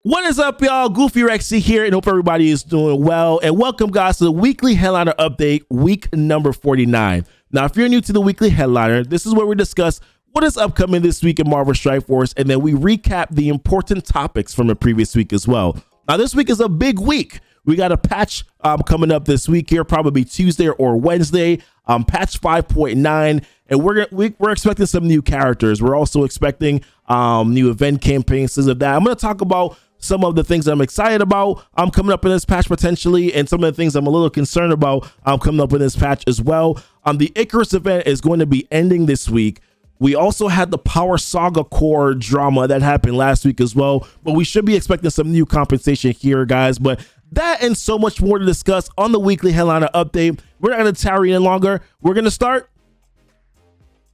What is up, y'all? Goofy Rexy here, and hope everybody is doing well. And welcome, guys, to the weekly headliner update, week number 49. Now, if you're new to the weekly headliner, this is where we discuss what is upcoming this week in Marvel Strike Force, and then we recap the important topics from the previous week as well. Now, this week is a big week. We got a patch coming up this week here, probably Tuesday or Wednesday, patch 5.9, and we're expecting some new characters. We're also expecting new event campaigns, things of that. I'm going to talk about some of the things that I'm excited about coming up in this patch potentially, and some of the things I'm a little concerned about coming up in this patch as well. The Ikaris event is going to be ending this week. We also had the Power Saga core drama that happened last week as well, but we should be expecting some new compensation here, guys. But that and so much more to discuss on the weekly headliner update. We're not going to tarry any longer. We're going to start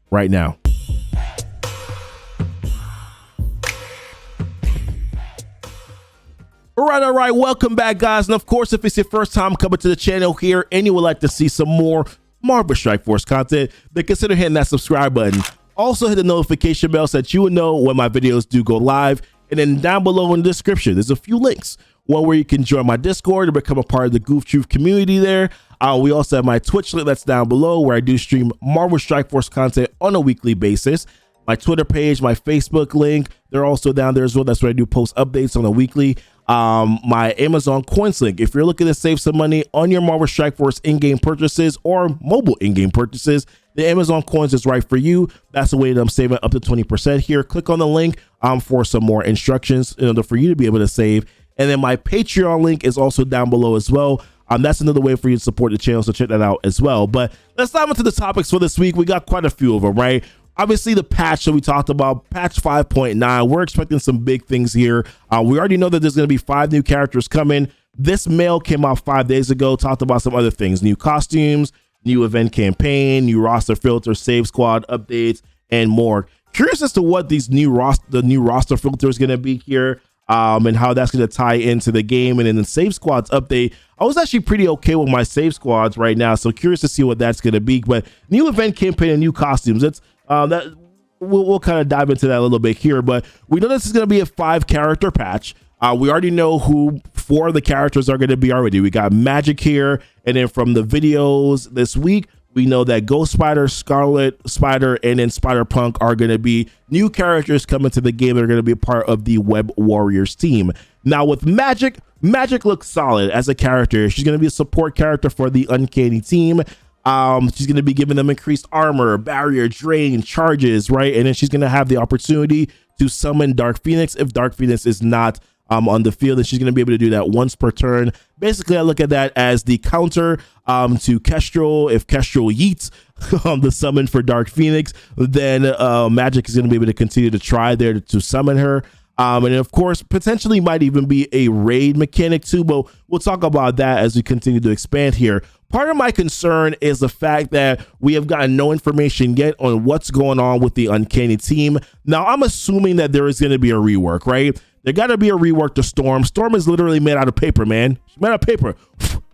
right now. All right, welcome back, guys. And of course, if it's your first time coming to the channel here and you would like to see some more Marvel Strike Force content, then consider hitting that subscribe button. Also hit the notification bell so that you would know when my videos do go live. And then down below in the description, there's a few links. One where you can join my Discord to become a part of the Goof Truth community there. We also have my Twitch link that's down below where I do stream Marvel Strike Force content on a weekly basis. My Twitter page, my Facebook link, they're also down there as well. That's where I do post updates on a weekly. My Amazon coins link. If you're looking to save some money on your Marvel Strike Force in-game purchases or mobile in-game purchases, the Amazon coins is right for you. That's the way that I'm saving up to 20% here. Click on the link for some more instructions in order for you to be able to save. And then my Patreon link is also down below as well. That's another way for you to support the channel, so check that out as well. But let's dive into the topics for this week. We got quite a few of them, right? Obviously, the patch that we talked about, patch 5.9, we're expecting some big things here. We already know that there's going to be 5 new characters coming. This mail came out 5 days ago, talked about some other things, new costumes, new event campaign, new roster filter, save squad updates, and more. Curious as to what these new roster filter is going to be here, and how that's going to tie into the game. And then the save squads update, I was actually pretty okay with my save squads right now, so curious to see what that's going to be. But new event campaign and new costumes, it's that we'll kind of dive into that a little bit here. But we know this is going to be a 5-character patch. We already know who 4 of the characters are going to be already. We got Magic here, and then from the videos this week, we know that Ghost Spider, Scarlet Spider, and then Spider-Punk are going to be new characters coming to the game. They're going to be a part of the Web Warriors team. Now with Magic looks solid as a character. She's going to be a support character for the Uncanny team. She's going to be giving them increased armor, barrier, drain, charges, right? And then she's going to have the opportunity to summon Dark Phoenix if Dark Phoenix is not on the field, and she's going to be able to do that once per turn. Basically, I look at that as the counter to Kestrel. If Kestrel yeets the summon for Dark Phoenix, then Magic is going to be able to continue to try there to summon her. And of course, potentially might even be a raid mechanic too, but we'll talk about that as we continue to expand here. Part of my concern is the fact that we have gotten no information yet on what's going on with the Uncanny team. Now, I'm assuming that there is going to be a rework, right? There got to be a rework to Storm. Storm is literally made out of paper, man. She's made out of paper.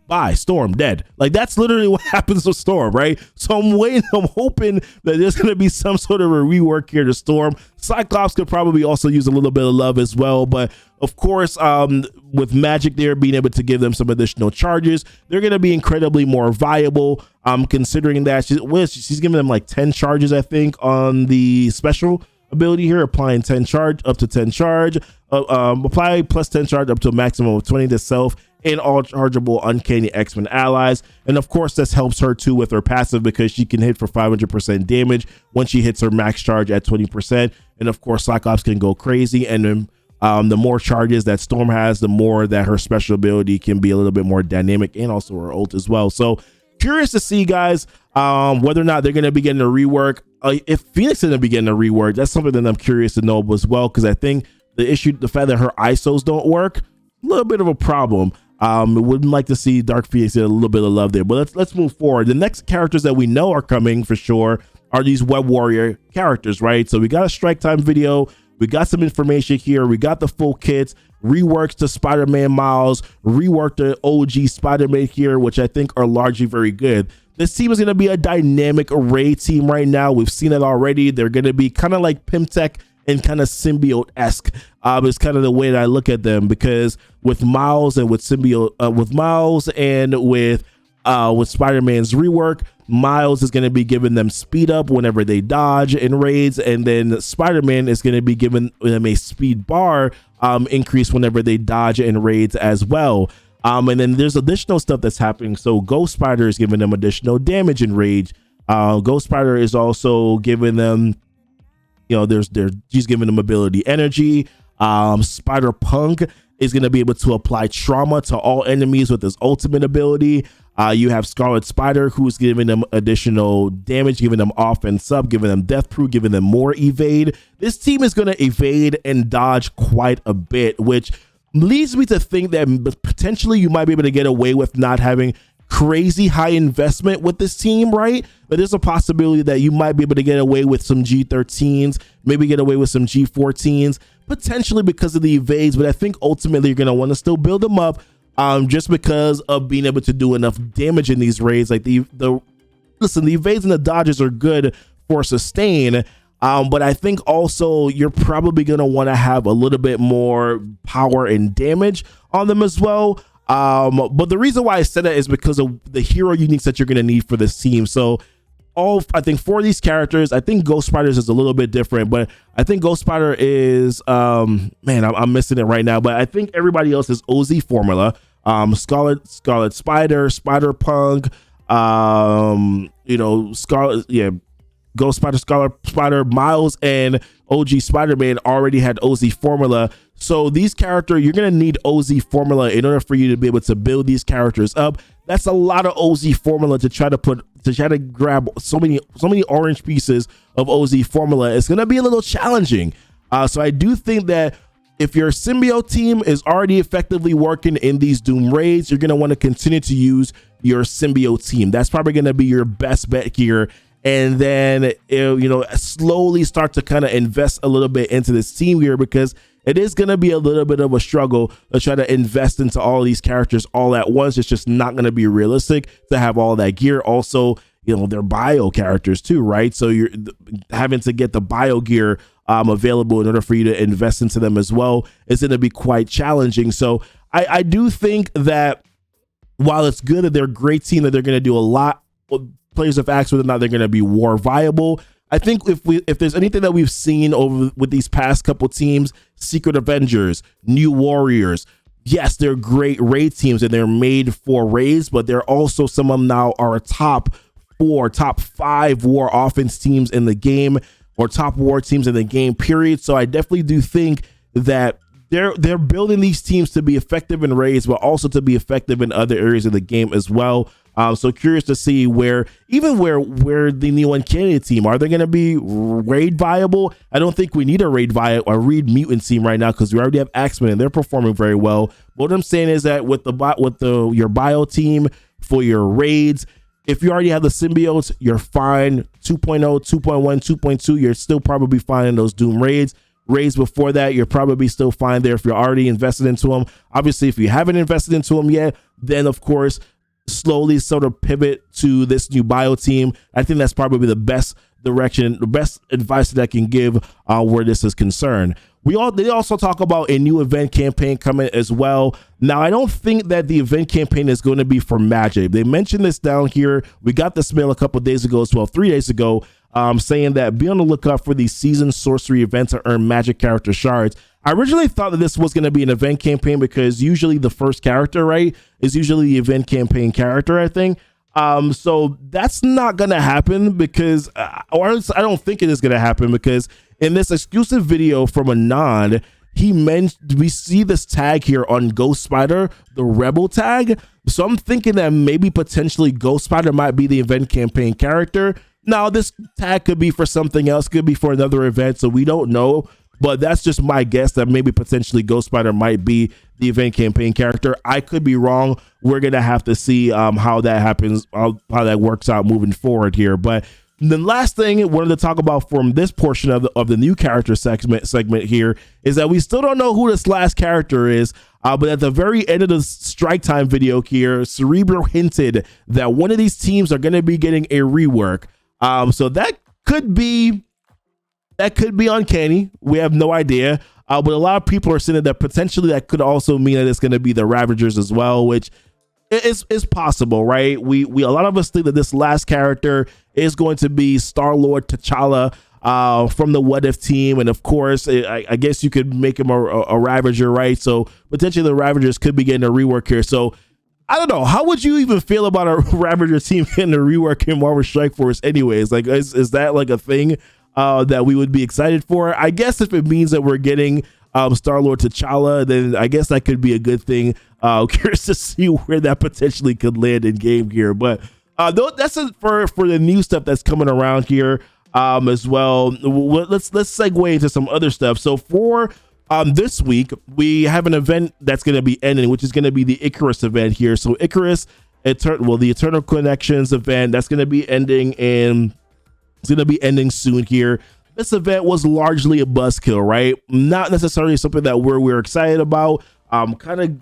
Bye, Storm, dead. Like, that's literally what happens to Storm, right? So I'm hoping that there's going to be some sort of a rework here to Storm. Cyclops could probably also use a little bit of love as well, but of course, with Magic there being able to give them some additional charges, they're going to be incredibly more viable, considering that she's giving them like 10 charges, I think, on the special ability here, applying 10 charge, up to 10 charge, apply plus 10 charge up to a maximum of 20 to self and all chargeable Uncanny X-Men allies. And of course, this helps her too with her passive because she can hit for 500% damage when she hits her max charge at 20%. And of course, Cyclops can go crazy. And then the more charges that Storm has, the more that her special ability can be a little bit more dynamic, and also her ult as well. So curious to see, guys, whether or not they're going to be getting a rework. If Phoenix is going to be getting a rework, that's something that I'm curious to know as well, because I think the fact that her ISOs don't work, a little bit of a problem. Wouldn't like to see Dark Phoenix get a little bit of love there, but let's move forward. The next characters that we know are coming for sure are these Web Warrior characters, right? So we got a Strike Time video, we got some information here, we got the full kits, reworks to Spider-Man Miles, reworked the OG Spider-Man here, which I think are largely very good. This team is going to be a dynamic array team right now. We've seen it already. They're going to be kind of like Pimtech and kind of symbiote-esque. Is kind of the way that I look at them, because with Miles and with symbiote, with Miles and with Spider-Man's rework, Miles is going to be giving them speed up whenever they dodge in raids, and then Spider-Man is going to be giving them a speed bar increase whenever they dodge in raids as well. And then there's additional stuff that's happening. So Ghost Spider is giving them additional damage in rage. Ghost Spider is also giving them, she's giving them ability energy. Spider Punk is going to be able to apply trauma to all enemies with his ultimate ability. You have Scarlet Spider, who's giving them additional damage, giving them offense sub, giving them death proof, giving them more evade. This team is going to evade and dodge quite a bit, which leads me to think that potentially you might be able to get away with not having crazy high investment with this team, right? But there's a possibility that you might be able to get away with some G13s, maybe get away with some G14s, potentially because of the evades. But I think ultimately you're going to want to still build them up, just because of being able to do enough damage in these raids. Like the evades and the dodges are good for sustain, but I think also you're probably going to want to have a little bit more power and damage on them as well. But the reason why I said that is because of the hero uniques that you're going to need for this team. So I think for these characters, I think Ghost Spider's is a little bit different, but I think Ghost Spider is, I'm missing it right now, but I think everybody else is OZ formula. Scarlet Spider, Spider Punk, Ghost Spider, Scarlet Spider, Miles, and OG Spider-Man already had OZ formula. So these characters, you're going to need OZ formula in order for you to be able to build these characters up. That's a lot of OZ formula to try to grab so many orange pieces of OZ formula. It's going to be a little challenging. So I do think that if your symbiote team is already effectively working in these Doom raids, you're going to want to continue to use your symbiote team. That's probably going to be your best bet here. And then, slowly start to kind of invest a little bit into this team here, because it is going to be a little bit of a struggle to try to invest into all these characters all at once. It's just not going to be realistic to have all that gear. Also, they're bio characters too, right? So you're having to get the bio gear available in order for you to invest into them as well is going to be quite challenging. So I do think that while it's good that they're a great team, that they're going to do a lot, players have asked whether or not they're going to be war viable. I think if there's anything that we've seen over with these past couple teams, Secret Avengers, New Warriors, yes, they're great raid teams and they're made for raids, but they're also, some of them now are top 5 war offense teams in the game, or top war teams in the game, period. So I definitely do think that they're building these teams to be effective in raids, but also to be effective in other areas of the game as well. So curious to see where the new Uncanny team, are they going to be raid viable? I don't think we need a raid mutant team right now, because we already have Axemen and they're performing very well. What I'm saying is that with your bio team for your raids, if you already have the symbiotes, you're fine. 2.0, 2.1, 2.2, you're still probably fine in those Doom raids. Raids before that, you're probably still fine there if you're already invested into them. Obviously, if you haven't invested into them yet, then of course, slowly sort of pivot to this new bio team. I think that's probably the best direction, the best advice that I can give where this is concerned. They also talk about a new event campaign coming as well. Now, I don't think that the event campaign is going to be for Magic. They mentioned this down here. We got this mail a couple days ago, 3 days ago, saying that be on the lookout for the season sorcery event to earn Magic character shards. I originally thought that this was going to be an event campaign, because usually the first character, right, is usually the event campaign character, I think. So that's not going to happen, because, or I don't think it is going to happen, because in this exclusive video from Anand, we see this tag here on Ghost Spider, the Rebel tag. So I'm thinking that maybe potentially Ghost Spider might be the event campaign character. Now, this tag could be for something else, could be for another event, so we don't know. But that's just my guess, that maybe potentially Ghost Spider might be the event campaign character. I could be wrong. We're going to have to see how that happens, how that works out moving forward here. But the last thing I wanted to talk about from this portion of the new character segment here is that we still don't know who this last character is. But at the very end of the Strike Time video here, Cerebro hinted that one of these teams are going to be getting a rework. So that could be That could be uncanny. We have no idea. But a lot of people are saying that potentially that could also mean that it's going to be the Ravagers as well, which is possible, right? We a lot of us think that this last character is going to be Star-Lord T'Challa from the What If team, and of course, I guess you could make him a Ravager, right? So potentially the Ravagers could be getting a rework here. So I don't know. How would you even feel about a Ravager team getting a rework in Marvel Strike Force anyways? Like, is that like a thing that we would be excited for? I guess if it means that we're getting Star-Lord T'Challa, then I guess that could be a good thing. Curious to see where that potentially could land in game here. But that's it for the new stuff that's coming around here as well. Let's segue into some other stuff. So for this week, we have an event that's going to be ending, which is going to be the Ikaris event here. So Ikaris, the Eternal Connections event, that's going to be ending, and it's going to be ending soon here. This event was largely a buzzkill, right? Not necessarily something that we're excited about. Kind of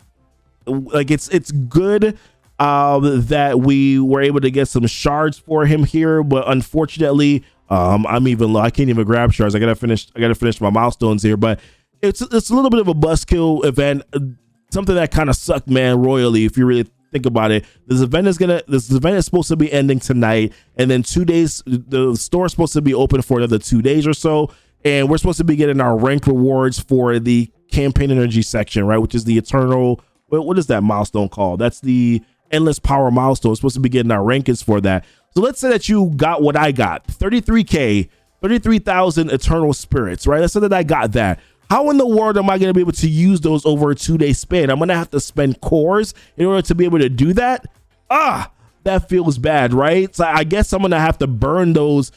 like it's good that we were able to get some shards for him here, but unfortunately, I'm even low. I can't even grab shards. I gotta finish my milestones here, but it's a little bit of a buzzkill event, something that kind of sucked, man, royally. If you really think about it, this event is supposed to be ending tonight, and then 2 days, the store is supposed to be open for another 2 days or so, and we're supposed to be getting our rank rewards for the campaign energy section, right? Which is the eternal. What is that milestone called? That's the endless power milestone. We're supposed to be getting our rankings for that. So let's say that you got what I got, 33,000 eternal spirits, right? Let's say that I got that. How in the world am I going to be able to use those over a 2 day span? I'm going to have to spend cores in order to be able to do that. That feels bad, right? So I guess I'm going to have to burn those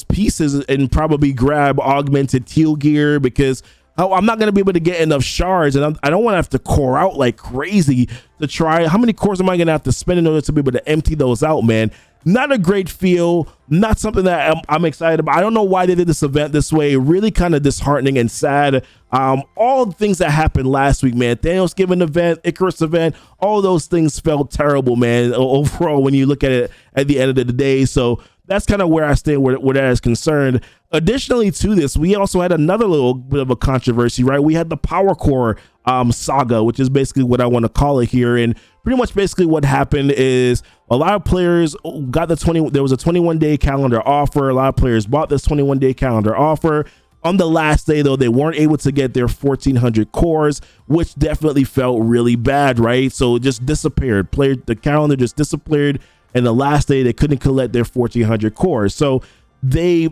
pieces and probably grab augmented teal gear, because I'm not going to be able to get enough shards, and I don't want to have to core out like crazy to try. How many cores am I going to have to spend in order to be able to empty those out, man? Not a great feel, not something that I'm excited about. I don't know why they did this event this way. Really kind of disheartening and sad. All the things that happened last week, man. Thanos given event, Ikaris event, all those things felt terrible, man, overall when you look at it at the end of the day. So that's kind of where I stand where that is concerned. Additionally to this, we also had another little bit of a controversy, right? We had the Power Core saga, which is basically what I want to call it here. And pretty much basically what happened is a lot of players got there was a 21-day calendar offer. A lot of players bought this 21-day calendar offer. On the last day, though, they weren't able to get their 1,400 cores, which definitely felt really bad, right? So it just disappeared. The calendar just disappeared, and the last day they couldn't collect their 1,400 cores. So they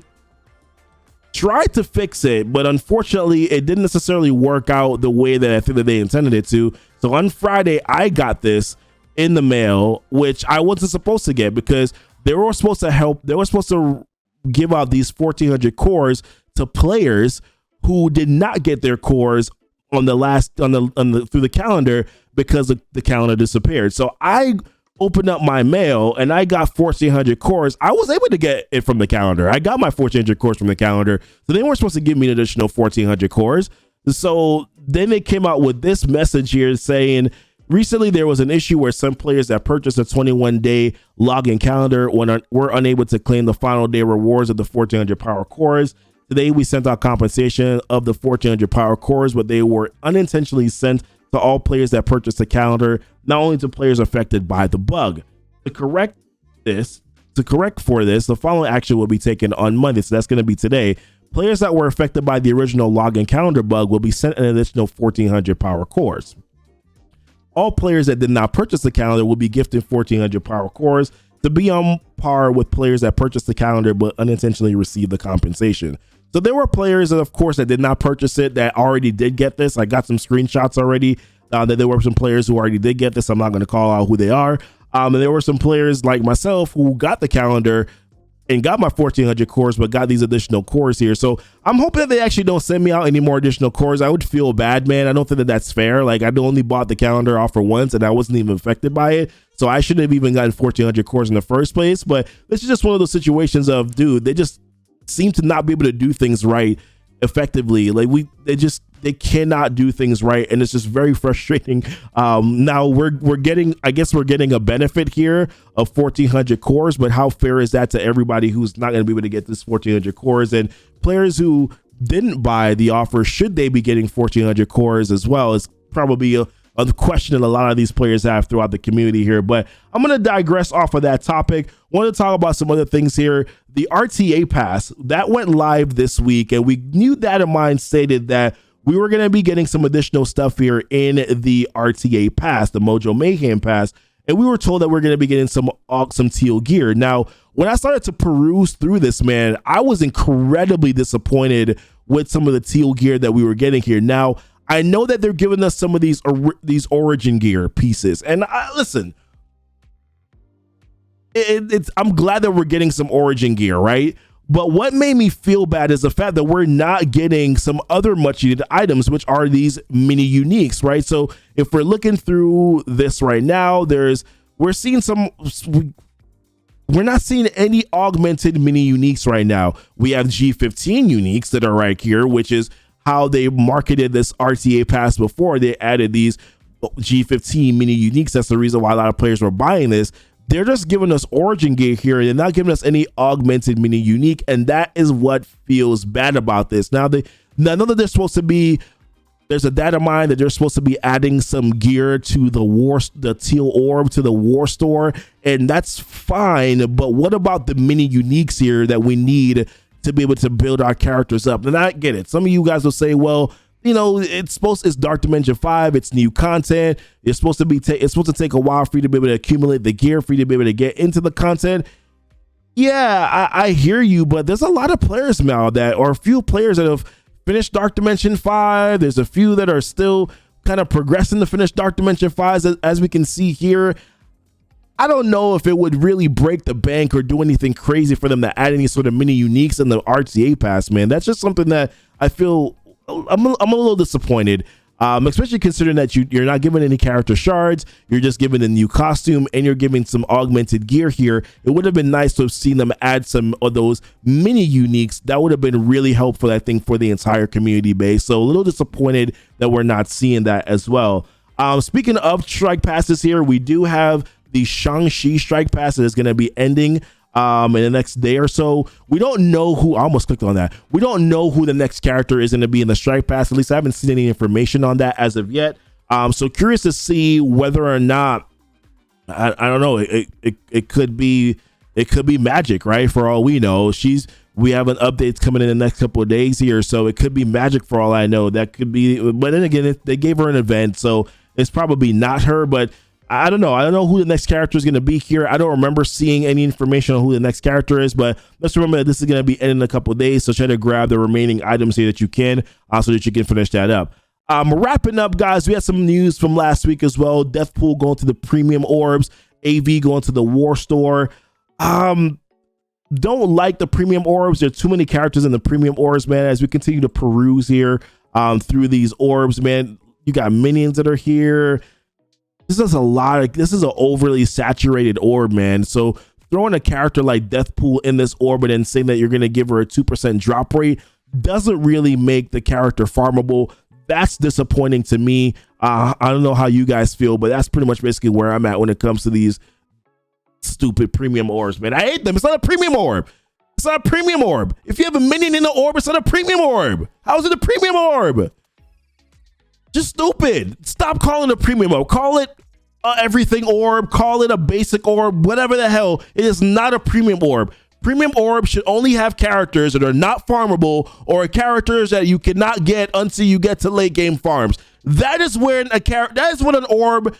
tried to fix it, but unfortunately it didn't necessarily work out the way that I think that they intended it to. So on Friday, I got this in the mail, which I wasn't supposed to get, because they were supposed to give out these 1,400 cores to players who did not get their cores through the calendar, because the calendar disappeared. So I opened up my mail and I got 1,400 cores. I was able to get it from the calendar. I got my 1,400 cores from the calendar. So they weren't supposed to give me an additional 1,400 cores. So then they came out with this message here saying, recently there was an issue where some players that purchased a 21-day login calendar were unable to claim the final day rewards of the 1,400 power cores. Today we sent out compensation of the 1,400 power cores, but they were unintentionally sent to all players that purchased the calendar, not only to players affected by the bug. To correct for this, the following action will be taken on Monday. So that's going to be today. Players that were affected by the original login calendar bug will be sent an additional 1,400 power cores. All players that did not purchase the calendar will be gifted 1,400 power cores to be on par with players that purchased the calendar but unintentionally received the compensation. So there were players, of course, that did not purchase it that already did get this. I got some screenshots already that there were some players who already did get this. I'm not going to call out who they are. And there were some players like myself who got the calendar and got my 1,400 cores, but got these additional cores here. So I'm hoping that they actually don't send me out any more additional cores. I would feel bad, man. I don't think that that's fair. Like, I only bought the calendar offer once and I wasn't even affected by it. So I shouldn't have even gotten 1,400 cores in the first place. But this is just one of those situations of, dude, they just seem to not be able to do things right effectively. Like, they cannot do things right, and it's just very frustrating. Now we're getting a benefit here of 1,400 cores, but how fair is that to everybody who's not going to be able to get this 1,400 cores? And players who didn't buy the offer, should they be getting 1400 cores as well, is probably a question that a lot of these players have throughout the community here. But I'm going to digress off of that topic. Want to talk about some other things here. The RTA Pass that went live this week, and we knew that in mind stated that we were going to be getting some additional stuff here in the RTA Pass, the Mojo Mayhem Pass, and we were told that we're going to be getting some teal gear. Now, when I started to peruse through this, man, I was incredibly disappointed with some of the teal gear that we were getting here. Now, I know that they're giving us some of these origin gear pieces, and listen, I'm glad that we're getting some origin gear, right? But what made me feel bad is the fact that we're not getting some other much needed items, which are these mini uniques, right? So if we're looking through this right now, we're not seeing any augmented mini uniques right now. We have G15 uniques that are right here, which is how they marketed this RTA Pass before. They added these G15 mini uniques. That's the reason why a lot of players were buying this. They're just giving us origin gear here. They're not giving us any augmented mini unique, and that is what feels bad about this. Now, I know that there's a data mine that they're supposed to be adding some gear to the teal orb to the war store, and that's fine. But what about the mini uniques here that we need to be able to build our characters up? And I get it. Some of you guys will say, well, you know, it's Dark Dimension 5, it's new content, it's supposed to take a while for you to be able to accumulate the gear for you to be able to get into the content. Yeah, I hear you, but there's a lot of players now or a few players that have finished Dark Dimension 5. There's a few that are still kind of progressing to finish Dark Dimension 5, as we can see here. I don't know if it would really break the bank or do anything crazy for them to add any sort of mini uniques in the RTA Pass, man. That's just something that I feel I'm a little disappointed, especially considering that you're not giving any character shards, you're just giving a new costume, and you're giving some augmented gear here. It would have been nice to have seen them add some of those mini uniques. That would have been really helpful, I think, for the entire community base. So a little disappointed that we're not seeing that as well. Speaking of strike passes here, we do have the Shang-Chi strike pass that is going to be ending in the next day or so. We don't know who, I almost clicked on that. We don't know who the next character is going to be in the strike pass. At least I haven't seen any information on that as of yet. So curious to see whether or not, I don't know, it could be Magic, right? For all we know, we have an update coming in the next couple of days here, so it could be Magic for all I know. That could be, but then again, they gave her an event, so it's probably not her. But I don't know. I don't know who the next character is going to be here. I don't remember seeing any information on who the next character is, but let's remember that this is going to be ending in a couple of days, so try to grab the remaining items here that you can, so that you can finish that up. Wrapping up, guys, we had some news from last week as well. Deathpool going to the premium orbs, AV going to the war store. Don't like the premium orbs. There are too many characters in the premium orbs, man. As we continue to peruse here through these orbs, man, you got minions that are here. This is an overly saturated orb, man. So throwing a character like Deathpool in this orb and then saying that you're going to give her a 2% drop rate doesn't really make the character farmable. That's disappointing to me. I don't know how you guys feel, but that's pretty much basically where I'm at when it comes to these stupid premium orbs, man. I hate them. It's not a premium orb. It's not a premium orb. If you have a minion in the orb, it's not a premium orb. How is it a premium orb? Just stupid. Stop calling it a premium orb. Call it everything orb. Call it a basic orb. Whatever the hell. It is not a premium orb. Premium orbs should only have characters that are not farmable or characters that you cannot get until you get to late game farms. That is when an orb,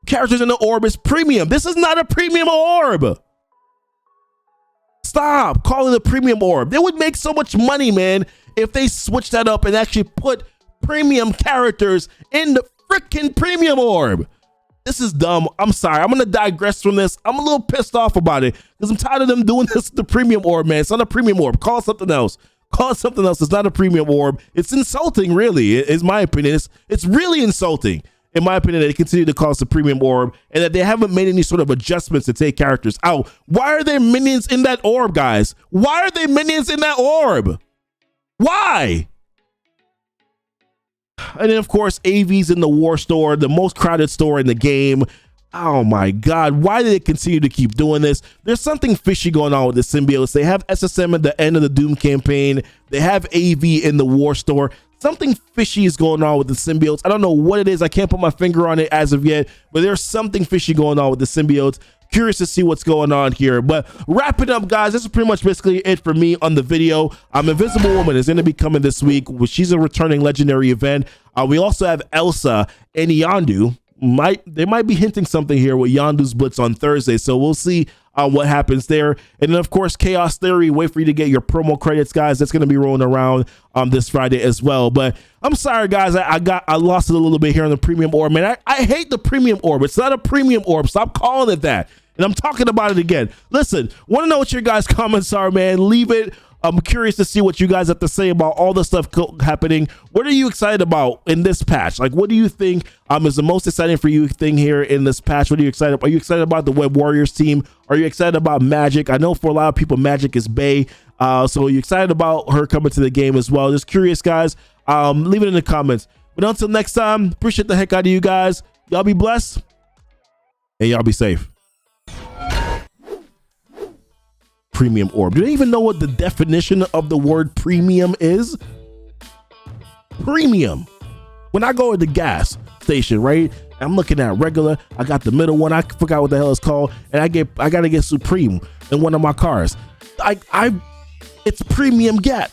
characters in the orb, is premium. This is not a premium orb. Stop calling it a premium orb. They would make so much money, man, if they switch that up and actually put premium characters in the freaking premium orb. This is dumb. I'm sorry. I'm going to digress from this. I'm a little pissed off about it because I'm tired of them doing this to the premium orb, man. It's not a premium orb. Call it something else. Call it something else. It's not a premium orb. It's insulting, really, is my opinion. It's really insulting, in my opinion, that they continue to call it a premium orb and that they haven't made any sort of adjustments to take characters out. Why are there minions in that orb, guys? Why are there minions in that orb? Why? And then, of course, AV's in the war store, the most crowded store in the game. Oh my God, why did they continue to keep doing this? There's something fishy going on with the symbiotes. They have SSM at the end of the Doom campaign. They have AV in the War Store. Something fishy is going on with the symbiotes. I don't know what it is. I can't put my finger on it as of yet, but there's something fishy going on with the symbiotes. Curious to see what's going on here. But wrapping up, guys, this is pretty much basically it for me on the video. Invisible Woman is going to be coming this week. She's a returning legendary event. We also have Elsa and Yondu. They might be hinting something here with Yondu's Blitz on Thursday, so we'll see what happens there. And then, of course, Chaos Theory. Wait for you to get your promo credits, guys. That's going to be rolling around this Friday as well. But I'm sorry, guys. I lost it a little bit here on the Premium Orb, man. I hate the Premium Orb. It's not a Premium Orb. Stop calling it that. And I'm talking about it again. Listen, want to know what your guys' comments are, man? Leave it. I'm curious to see what you guys have to say about all the stuff happening. What are you excited about in this patch? Like, what do you think is the most exciting for you thing here in this patch? What are you excited about? Are you excited about the Web Warriors team? Are you excited about Magic? I know for a lot of people, Magic is Bae. So are you excited about her coming to the game as well? Just curious, guys. Leave it in the comments. But until next time, appreciate the heck out of you guys. Y'all be blessed and y'all be safe. Premium Orb. Do they even know what the definition of the word premium is? Premium. When I go to the gas station, right? I'm looking at regular. I got the middle one. I forgot what the hell it's called, and I gotta get Supreme in one of my cars. It's premium get.